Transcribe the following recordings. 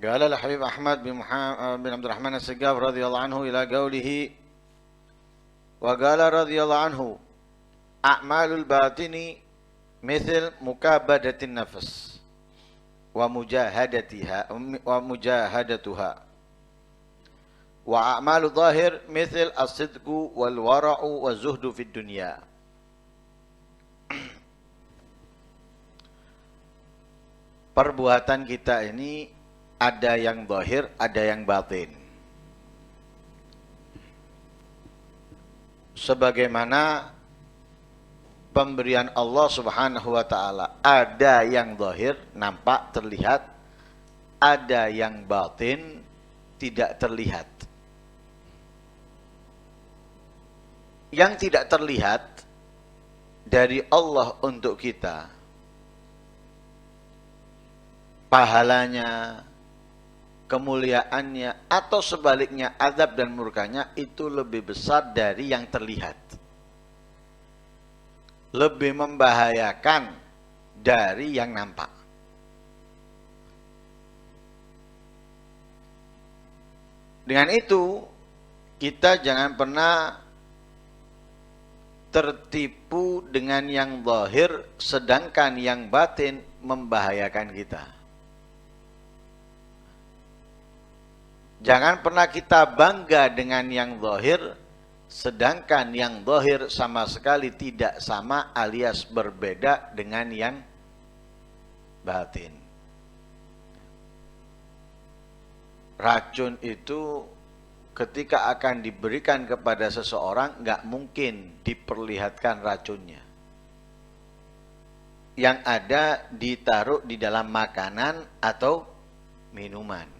قال الحبيب أحمد بن عبد الرحمن السقاف رضي الله عنه إلى قوله وقال رضي الله عنه أعمال الباطن مثل مكابدة النفس ومجاهدتها وأعمال الظاهر مثل الصدق والورع والزهد في الدنيا. Perbuatan kita ini ada yang zahir, ada yang batin. Sebagaimana pemberian Allah Subhanahu wa taala, ada yang zahir, nampak, terlihat, ada yang batin, tidak terlihat. Yang tidak terlihat dari Allah untuk kita, pahalanya, kemuliaannya, atau sebaliknya azab dan murkanya itu lebih besar dari yang terlihat. Lebih membahayakan dari yang nampak. Dengan itu, kita jangan pernah tertipu dengan yang zahir, sedangkan yang batin membahayakan kita. Jangan pernah kita bangga dengan yang zahir, sedangkan yang zahir sama sekali tidak sama alias berbeda dengan yang batin. Racun itu ketika akan diberikan kepada seseorang nggak mungkin diperlihatkan racunnya. Yang ada ditaruh di dalam makanan atau minuman.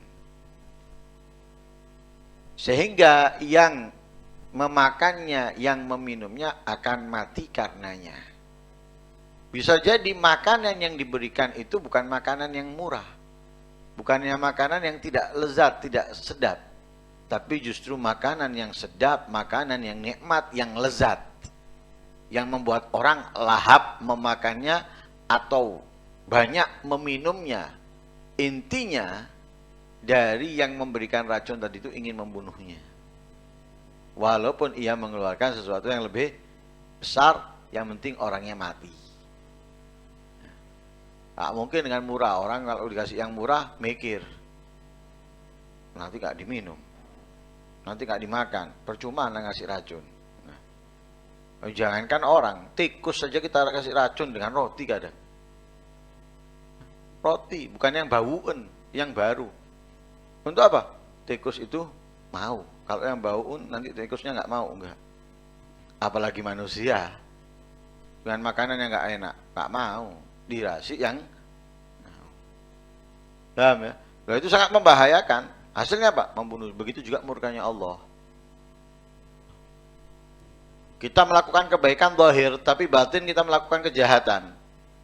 Sehingga yang memakannya, yang meminumnya akan mati karenanya. Bisa jadi makanan yang diberikan itu bukan makanan yang murah. Bukannya makanan yang tidak lezat, tidak sedap. Tapi justru makanan yang sedap, makanan yang nikmat, yang lezat. Yang membuat orang lahap memakannya atau banyak meminumnya. Intinya, dari yang memberikan racun tadi itu ingin membunuhnya. Walaupun ia mengeluarkan sesuatu yang lebih besar, yang penting orangnya mati. Nah, mungkin dengan murah, orang kalau dikasih yang murah mikir, nanti gak diminum, nanti gak dimakan, percuma anda ngasih racun. Nah, jangankan orang, tikus saja kita kasih racun dengan roti kadang. Roti, bukan yang bauan, yang baru. Untuk apa? Tikus itu mau. Kalau yang bau nanti tikusnya nggak mau, enggak. Apalagi manusia dengan makanan yang nggak enak, nggak mau. Dirasi yang paham ya? Nah, itu sangat membahayakan. Hasilnya apa? Membunuh. Begitu juga murkanya Allah. Kita melakukan kebaikan zahir, tapi batin kita melakukan kejahatan.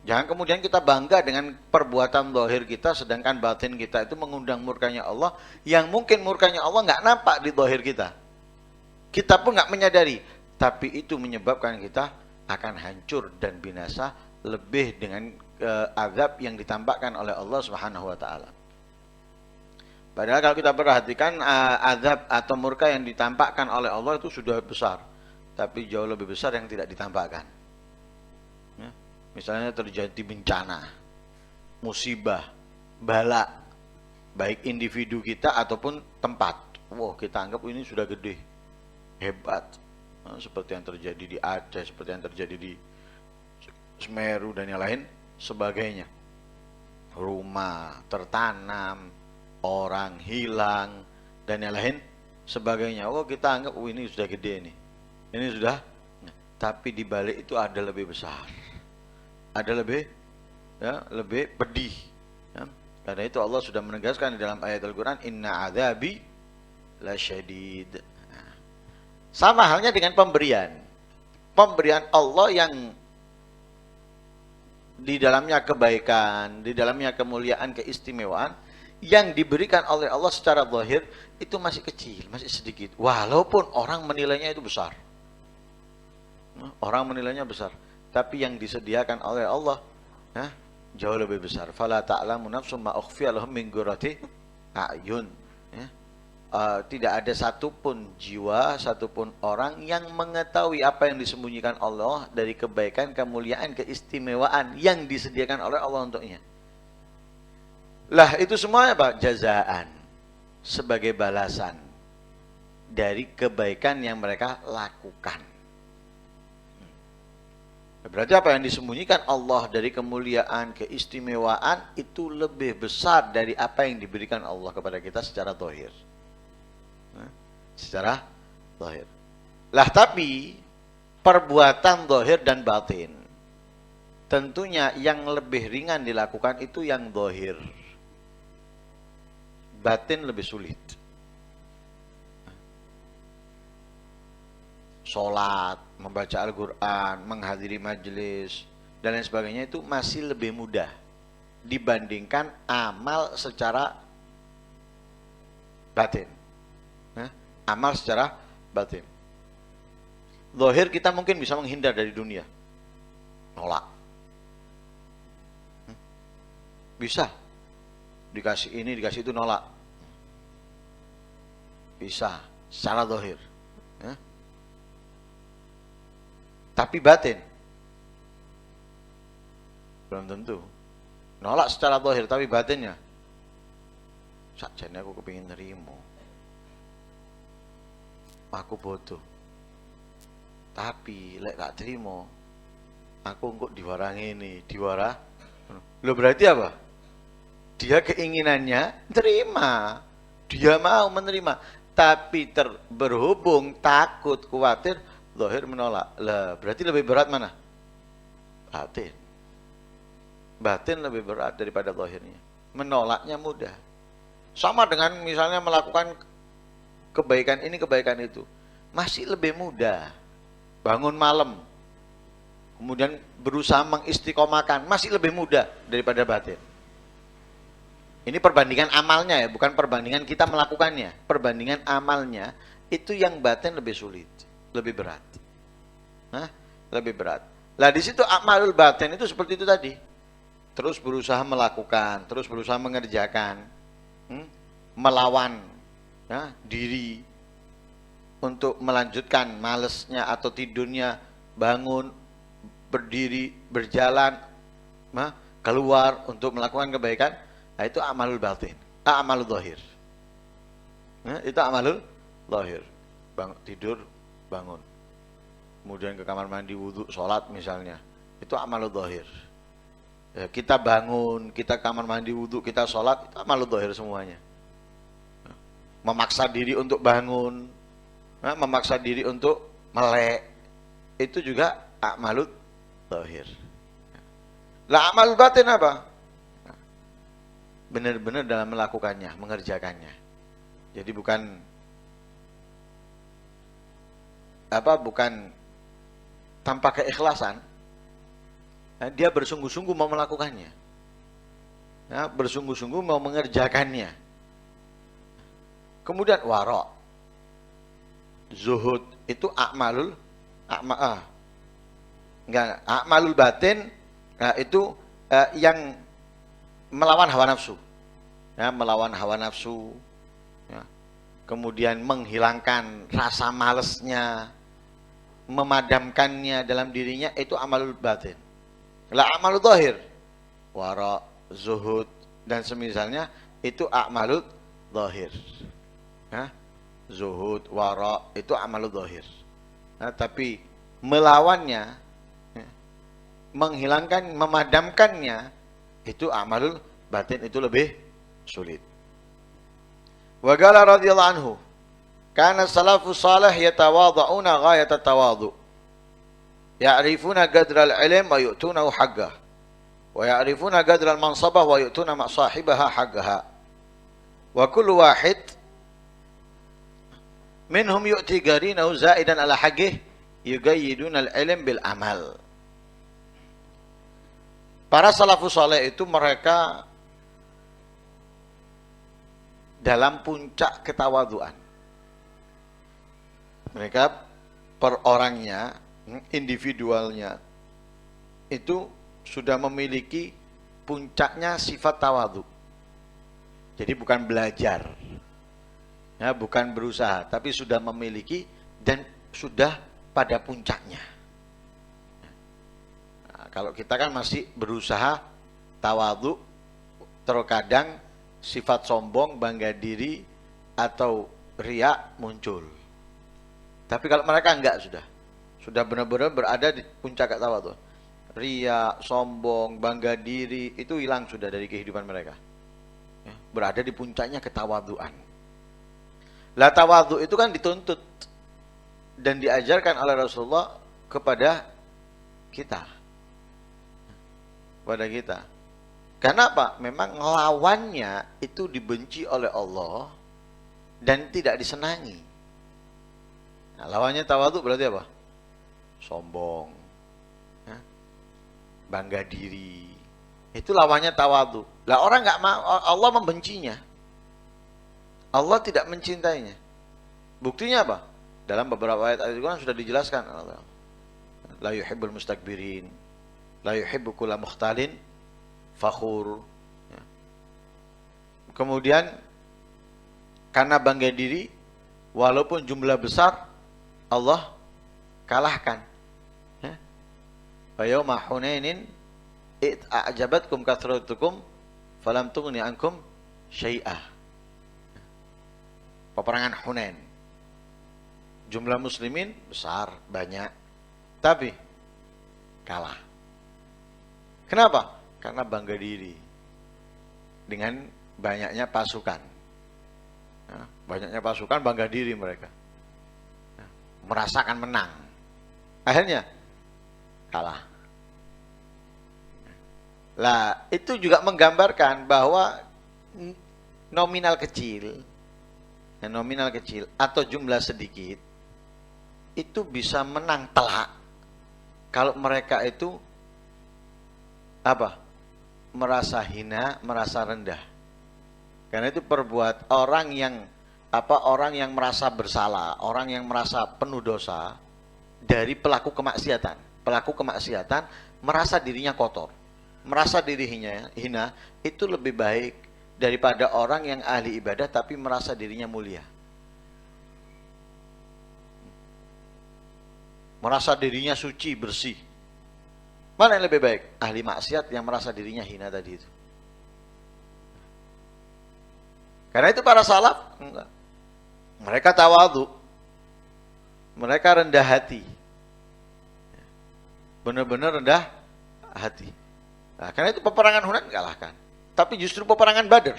Jangan kemudian kita bangga dengan perbuatan zahir kita, sedangkan batin kita itu mengundang murkanya Allah, yang mungkin murkanya Allah nggak nampak di zahir kita. Kita pun nggak menyadari, tapi itu menyebabkan kita akan hancur dan binasa lebih dengan azab yang ditampakkan oleh Allah Subhanahu wa taala. Padahal kalau kita perhatikan azab atau murka yang ditampakkan oleh Allah itu sudah besar, tapi jauh lebih besar yang tidak ditampakkan. Ya. Misalnya terjadi bencana, musibah, bala, baik individu kita ataupun tempat. Wah, kita anggap ini sudah gede, hebat. Nah, seperti yang terjadi di Aceh, seperti yang terjadi di Semeru dan yang lain sebagainya. Rumah tertanam, orang hilang dan yang lain sebagainya. Oh, kita anggap ini sudah gede nih. Ini sudah, tapi di balik itu ada lebih besar. Ada lebih pedih. Ya. Karena itu Allah sudah menegaskan di dalam ayat Al-Qur'an, inna adzabi lasyadid. Nah, sama halnya dengan pemberian. Pemberian Allah yang di dalamnya kebaikan, di dalamnya kemuliaan, keistimewaan, yang diberikan oleh Allah secara zahir itu masih kecil, masih sedikit. Walaupun orang menilainya itu besar. Orang menilainya besar. Tapi yang disediakan oleh Allah jauh lebih besar. Fala ta'lamu nafsum ma ukhfiya lahum min qurrati Ayun. Ya. Tidak ada satupun jiwa, satupun orang yang mengetahui apa yang disembunyikan Allah dari kebaikan, kemuliaan, keistimewaan yang disediakan oleh Allah untuknya. Lah itu semua apa? Jazaan. Sebagai balasan dari kebaikan yang mereka lakukan. Berarti apa yang disembunyikan Allah dari kemuliaan, keistimewaan itu lebih besar dari apa yang diberikan Allah kepada kita secara zahir. Secara zahir. Lah tapi perbuatan zahir dan batin tentunya yang lebih ringan dilakukan itu yang zahir. Batin lebih sulit. Sholat, membaca Al-Quran, menghadiri majelis, dan lain sebagainya itu masih lebih mudah dibandingkan amal secara batin. Amal secara batin. Zahir kita mungkin bisa menghindar dari dunia. Nolak. Bisa. Dikasih ini, dikasih itu nolak. Bisa. Secara zahir. Tapi batin belum tentu. Nolak secara zahir tapi batinnya sakjane aku kepingin nerimo. Aku bodoh. Tapi lek gak terima aku kok diwara ngene, diwara. Loh berarti apa? Dia keinginannya terima. Dia mau menerima, tapi berhubung takut, khawatir, zahir menolak. Lah, berarti lebih berat mana? Batin. Batin lebih berat daripada zahirnya. Menolaknya mudah. Sama dengan misalnya melakukan kebaikan ini, kebaikan itu. Masih lebih mudah. Bangun malam. Kemudian berusaha mengistiqomahkan. Masih lebih mudah daripada batin. Ini perbandingan amalnya ya, bukan perbandingan kita melakukannya. Perbandingan amalnya, itu yang batin lebih sulit. Lebih berat. Lebih berat. Lah di situ amalul batin itu seperti itu tadi. Terus berusaha melakukan, terus berusaha mengerjakan, melawan diri untuk melanjutkan malesnya atau tidurnya, bangun, berdiri, berjalan, keluar untuk melakukan kebaikan. Nah, itu amalul batin, amalul zahir. Itu amalul zahir. Tidur, bangun, kemudian ke kamar mandi, wudhu, sholat misalnya, itu amalul zahir. Ya, kita bangun, kita kamar mandi, wudhu, kita sholat, itu amalul zahir semuanya. Memaksa diri untuk bangun, memaksa diri untuk melek, itu juga amalul zahir. Lah amalul batin apa? Benar-benar dalam melakukannya, mengerjakannya. Jadi bukan tanpa keikhlasan, dia bersungguh-sungguh mau melakukannya, bersungguh-sungguh mau mengerjakannya. Kemudian wara, zuhud, itu amalul batin, itu yang melawan hawa nafsu, melawan hawa nafsu, kemudian menghilangkan rasa malesnya, memadamkannya dalam dirinya, itu amalul batin. Lah amalul zahir, wara, zuhud dan semisalnya, itu amalul zahir. Zuhud, wara, itu amalul zahir. Tapi melawannya, menghilangkan, memadamkannya, itu amalul batin, itu lebih sulit. Wa qala radhiyallahu anhu, kana salafus salih yatawadhauna ghayat at-tawadhu, ya'rifuna qadra al-ilm wa yu'tunahu haqqah, wa ya'rifuna qadra al-mansabah wa yu'tuna ma sahibaha haqqaha, wa kullu wahid minhum yu'ti qarinahu zaidan ala haqqih yuqayyiduna al-ilm bil amal. Para salafus saleh itu mereka dalam puncak ketawaduan. Mereka per orangnya, individualnya, itu sudah memiliki puncaknya sifat tawadu. Jadi bukan belajar, ya, bukan berusaha, tapi sudah memiliki dan sudah pada puncaknya. Nah, kalau kita kan masih berusaha tawadhu, terkadang sifat sombong, bangga diri, atau riak muncul. Tapi kalau mereka enggak, sudah benar-benar berada di puncak tawadhu. Riak, sombong, bangga diri itu hilang sudah dari kehidupan mereka. Ya, berada di puncaknya ketawadhuan. Lah tawadhu itu kan dituntut dan diajarkan oleh Rasulullah kepada kita. Kepada kita. Karena apa? Memang lawannya itu dibenci oleh Allah dan tidak disenangi. Nah, lawannya tawadhu berarti apa? Sombong, ya, bangga diri. Itu lawannya tawadhu. Lah orang nggak mau, Allah membencinya. Allah tidak mencintainya. Buktinya apa? Dalam beberapa ayat Al-Quran sudah dijelaskan. La yuhibbul mustakbirin, la yuhibbu kulla mukhtalin fakhur. Ya. Kemudian karena bangga diri, walaupun jumlah besar, Allah kalahkan. Ya. Wa yawma Hunainin id a'jabatkum kathratukum falam tughni ankum syai'ah. Peperangan Hunain. Jumlah muslimin besar, banyak, tapi kalah. Kenapa? Karena bangga diri dengan banyaknya pasukan. Ya, banyaknya pasukan, bangga diri mereka. Ya, merasakan menang. Akhirnya kalah. Lah, itu juga menggambarkan bahwa nominal kecil atau jumlah sedikit itu bisa menang telak kalau mereka itu apa? Merasa hina, merasa rendah. Karena itu perbuat orang yang merasa bersalah, orang yang merasa penuh dosa dari pelaku kemaksiatan. Pelaku kemaksiatan merasa dirinya kotor, merasa dirinya hina, itu lebih baik daripada orang yang ahli ibadah tapi merasa dirinya mulia. Merasa dirinya suci, bersih. Mana yang lebih baik? Ahli maksiat yang merasa dirinya hina tadi itu. Karena itu para salaf enggak. Mereka tawadhu. Mereka rendah hati. Benar-benar rendah hati. Nah, karena itu peperangan Hunain kalahkan. Tapi justru peperangan Badar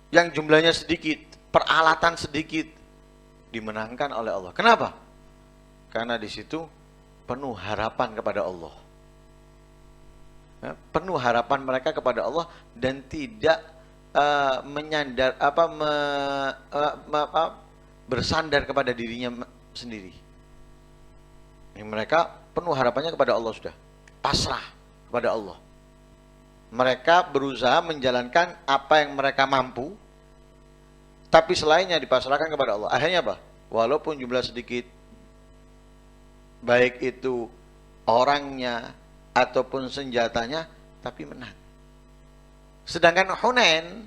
yang jumlahnya sedikit, peralatan sedikit, dimenangkan oleh Allah. Kenapa? Karena di situ penuh harapan kepada Allah. Ya, penuh harapan mereka kepada Allah dan tidak bersandar kepada dirinya sendiri. Mereka penuh harapannya kepada Allah sudah. Pasrah kepada Allah. Mereka berusaha menjalankan apa yang mereka mampu, tapi selainnya dipasrahkan kepada Allah. Akhirnya apa? Walaupun jumlah sedikit, baik itu orangnya ataupun senjatanya, tapi menang. Sedangkan Hunain,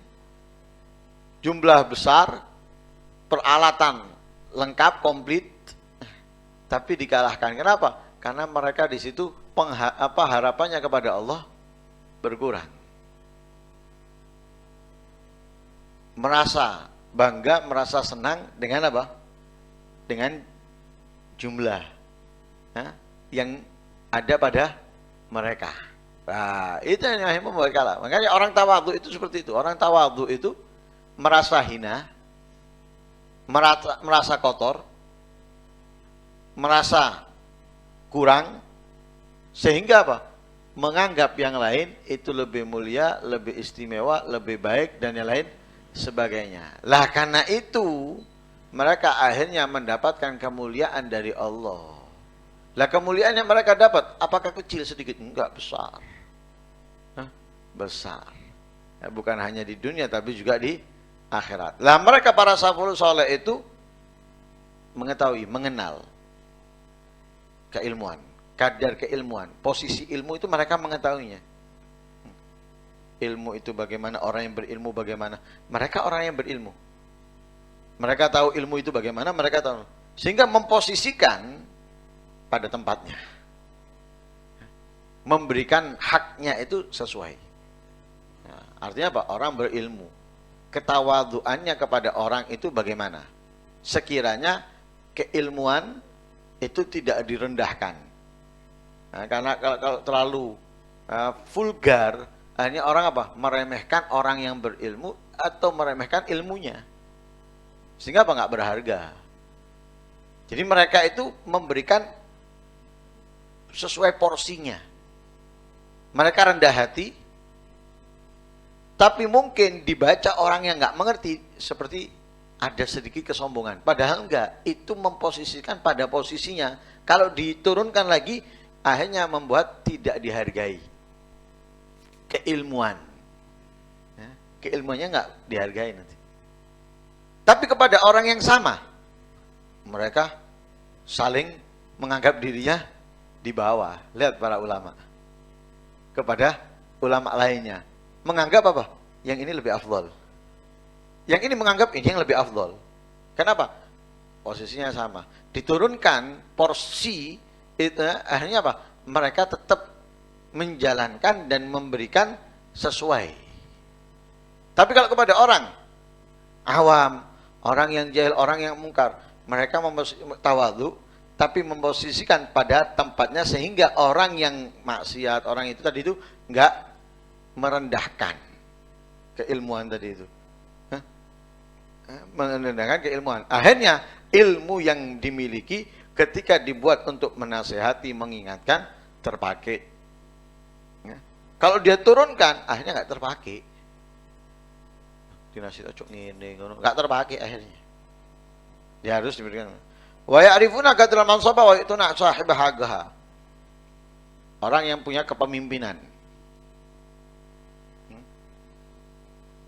jumlah besar, peralatan lengkap, komplit, tapi dikalahkan. Kenapa? Karena mereka di situ harapannya kepada Allah berkurang. Merasa bangga, merasa senang dengan apa? Dengan jumlah yang ada pada mereka. Nah, itu yang membuat kalah. Makanya orang tawadhu itu seperti itu. Orang tawadhu itu merasa hina, merasa kotor, merasa kurang, sehingga apa? Menganggap yang lain itu lebih mulia, lebih istimewa, lebih baik, dan yang lain sebagainya. Lah karena itu mereka akhirnya mendapatkan kemuliaan dari Allah. Lah kemuliaan yang mereka dapat, apakah kecil sedikit? Enggak, besar. Besar. Ya, bukan hanya di dunia tapi juga di akhirat. Lah mereka para salafus saleh itu mengetahui, mengenal keilmuan, kadar keilmuan, posisi ilmu itu mereka mengetahuinya. ilmu itu bagaimana, orang yang berilmu bagaimana. Mereka orang yang berilmu. Mereka tahu ilmu itu bagaimana, mereka tahu. Sehingga memposisikan pada tempatnya. Memberikan haknya itu sesuai. Nah, artinya apa? Orang berilmu. Ketawaduannya kepada orang itu bagaimana? Sekiranya keilmuan itu tidak direndahkan. Nah, karena kalau terlalu vulgar, hanya orang apa? Meremehkan orang yang berilmu atau meremehkan ilmunya. Sehingga apa? Nggak berharga. Jadi mereka itu memberikan sesuai porsinya. Mereka rendah hati, tapi mungkin dibaca orang yang nggak mengerti seperti ada sedikit kesombongan. Padahal enggak, itu memposisikan pada posisinya. Kalau diturunkan lagi, akhirnya membuat tidak dihargai. Keilmuan. Ya, keilmuannya nggak dihargai nanti. Tapi kepada orang yang sama, mereka saling menganggap dirinya di bawah. Lihat para ulama. Kepada ulama lainnya. Menganggap apa? Yang ini lebih afdol. Yang ini menganggap ini yang lebih afdol. Kenapa? Posisinya sama. Diturunkan porsi, itu akhirnya apa? Mereka tetap menjalankan dan memberikan sesuai. Tapi kalau kepada orang awam, orang yang jahil, orang yang mungkar, mereka tawadhu, tapi memposisikan pada tempatnya sehingga orang yang maksiat, orang itu tadi itu enggak merendahkan keilmuan tadi itu. Merendahkan keilmuan. Akhirnya ilmu yang dimiliki ketika dibuat untuk menasehati, mengingatkan, terpakai. Kalau dia turunkan, akhirnya nggak terpakai. Dinasihati cocok ini, nggak terpakai akhirnya. Dia harus diberikan. Wa ya'rifuna qadral mansaba wa yutuna sahibahagaha. Orang yang punya kepemimpinan.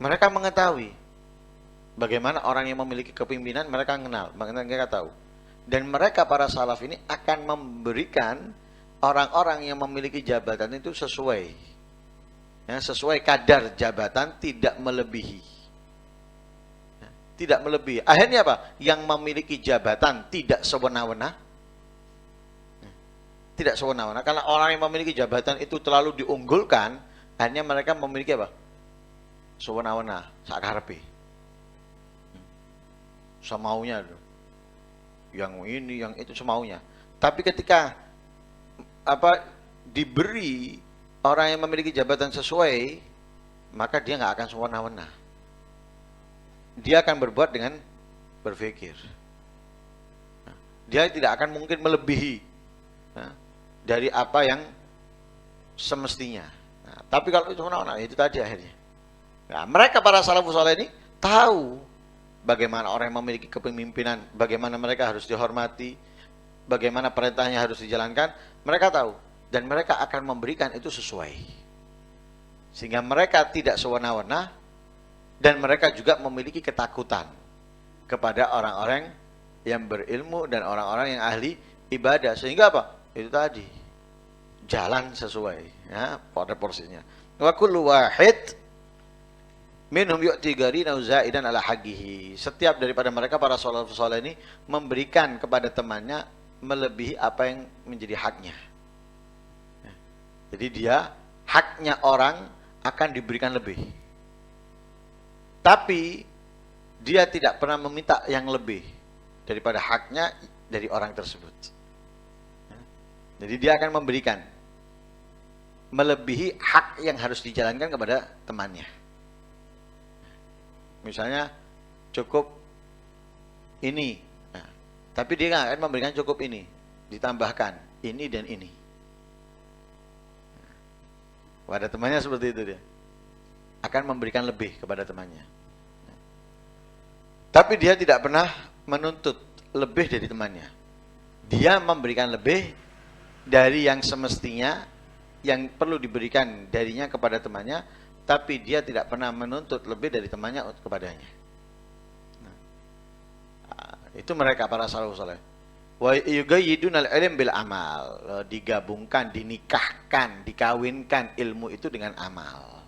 Mereka mengetahui bagaimana orang yang memiliki kepemimpinan, mereka kenal, mereka tahu. Dan mereka para salaf ini akan memberikan orang-orang yang memiliki jabatan itu sesuai. Ya, sesuai kadar jabatan, tidak melebihi. Ya, tidak melebihi. Akhirnya apa? Yang memiliki jabatan tidak sewenang-wenang. Ya, tidak sewenang-wenang. Karena orang yang memiliki jabatan itu terlalu diunggulkan, akhirnya mereka memiliki apa? Sewenang-wenang, sakarepe. Semaunya. Yang ini, yang itu semaunya. Tapi ketika diberi orang yang memiliki jabatan sesuai, maka dia nggak akan sewenang-wenang. Dia akan berbuat dengan berpikir. Dia tidak akan mungkin melebihi dari apa yang semestinya. Nah, tapi kalau itu sewenang-wenang, itu tadi akhirnya. Nah, mereka para salafus saleh ini tahu bagaimana orang yang memiliki kepemimpinan, bagaimana mereka harus dihormati, bagaimana perintahnya harus dijalankan, mereka tahu. Dan mereka akan memberikan itu sesuai. Sehingga mereka tidak sewenang-wenang, dan mereka juga memiliki ketakutan kepada orang-orang yang berilmu dan orang-orang yang ahli ibadah. Sehingga apa? Itu tadi. Jalan sesuai. Ya, pada porsinya. Wa kullu wahid minhum yu'ti garina zaidan ala haqqihi. Setiap daripada mereka para salafus saleh ini memberikan kepada temannya melebihi apa yang menjadi haknya. Jadi dia haknya orang akan diberikan lebih. Tapi dia tidak pernah meminta yang lebih daripada haknya dari orang tersebut. Jadi dia akan memberikan melebihi hak yang harus dijalankan kepada temannya. Misalnya cukup ini, nah, tapi dia nggak akan memberikan cukup ini, ditambahkan ini dan ini. Pada temannya seperti itu dia akan memberikan lebih kepada temannya. Tapi dia tidak pernah menuntut lebih dari temannya. Dia memberikan lebih dari yang semestinya, yang perlu diberikan darinya kepada temannya. Tapi dia tidak pernah menuntut lebih dari temannya kepadanya. Nah, itu mereka para salafus saleh. Wa yugayyidunal ilm bil amal. Digabungkan, dinikahkan, dikawinkan ilmu itu dengan amal.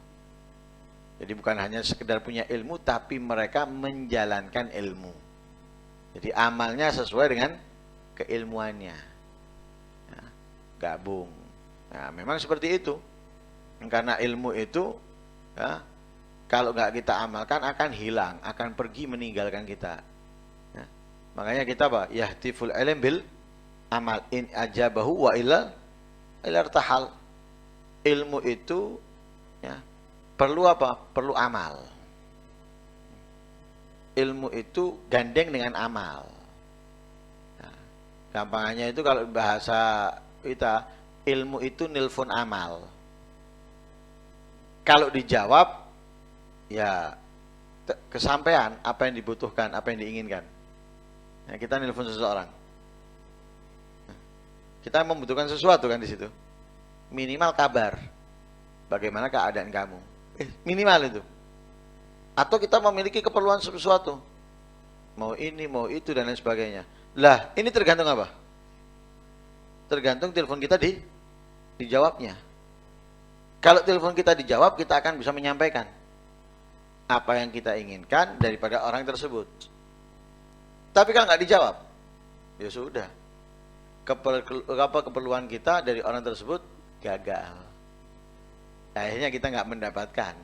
Jadi bukan hanya sekedar punya ilmu, tapi mereka menjalankan ilmu. Jadi amalnya sesuai dengan keilmuannya. Ya, gabung. Nah, memang seperti itu. Karena ilmu itu, ya, kalau nggak kita amalkan akan hilang, akan pergi meninggalkan kita. Ya, makanya kita apa? Yahtiful ilm bil amal in ajabahu wa illa tahal. Ilmu itu, ya, perlu apa? Perlu amal. Ilmu itu gandeng dengan amal. Nah, gampangannya itu kalau bahasa kita, ilmu itu nilfon amal. Kalau dijawab, ya kesampaian apa yang dibutuhkan, apa yang diinginkan. Nah, kita nilfon seseorang. Kita membutuhkan sesuatu kan di situ. Minimal kabar. Bagaimana keadaan kamu? Minimal itu. Atau kita memiliki keperluan sesuatu. Mau ini, mau itu, dan lain sebagainya. Lah, ini tergantung apa? Tergantung telepon kita dijawabnya. Kalau telepon kita dijawab, kita akan bisa menyampaikan apa yang kita inginkan daripada orang tersebut. Tapi kalau nggak dijawab, ya sudah. Keperluan kita dari orang tersebut gagal. Akhirnya kita nggak mendapatkan.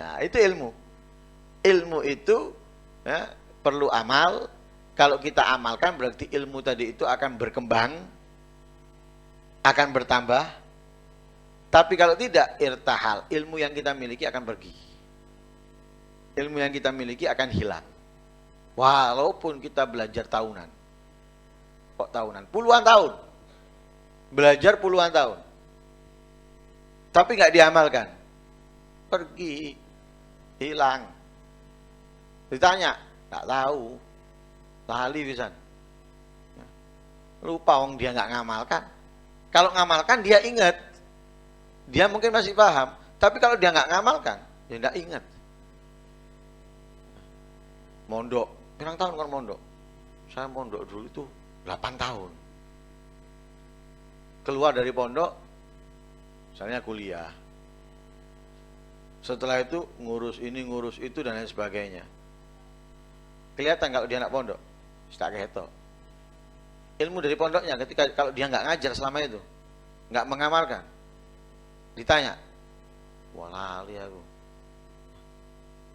Nah, itu ilmu. Ilmu itu, ya, perlu amal. Kalau kita amalkan berarti ilmu tadi itu akan berkembang, akan bertambah. Tapi kalau tidak, irtahal. Ilmu yang kita miliki akan pergi. Ilmu yang kita miliki akan hilang. Walaupun kita belajar tahunan. Kok tahunan? Puluhan tahun. Belajar puluhan tahun. Tapi nggak diamalkan. Pergi. Hilang. Ditanya, nggak tahu. Lali pisan. Lupa wong dia nggak ngamalkan. Kalau ngamalkan dia ingat. Dia mungkin masih paham, tapi kalau dia nggak ngamalkan, dia nggak ingat. Mondok, berapa tahun kan mondok? Saya mondok dulu itu 8 tahun. Keluar dari pondok, misalnya kuliah. Setelah itu ngurus ini, ngurus itu, dan lain sebagainya. Kelihatan kalau dia anak pondok, tak ketok. Ilmu dari pondoknya ketika kalau dia nggak ngajar selama itu, nggak mengamalkan. Ditanya, wah lali aku.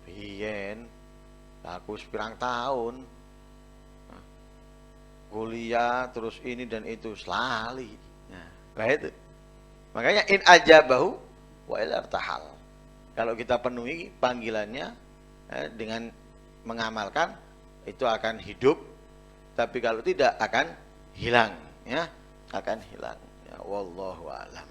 Biyen, aku sepirang tahun, kuliah terus ini dan itu selali. Nah, itu. Makanya in ajabahu wa ila tahal. Kalau kita penuhi panggilannya dengan mengamalkan, itu akan hidup. Tapi kalau tidak akan hilang, ya, akan hilang. Ya, wallahu a'lam.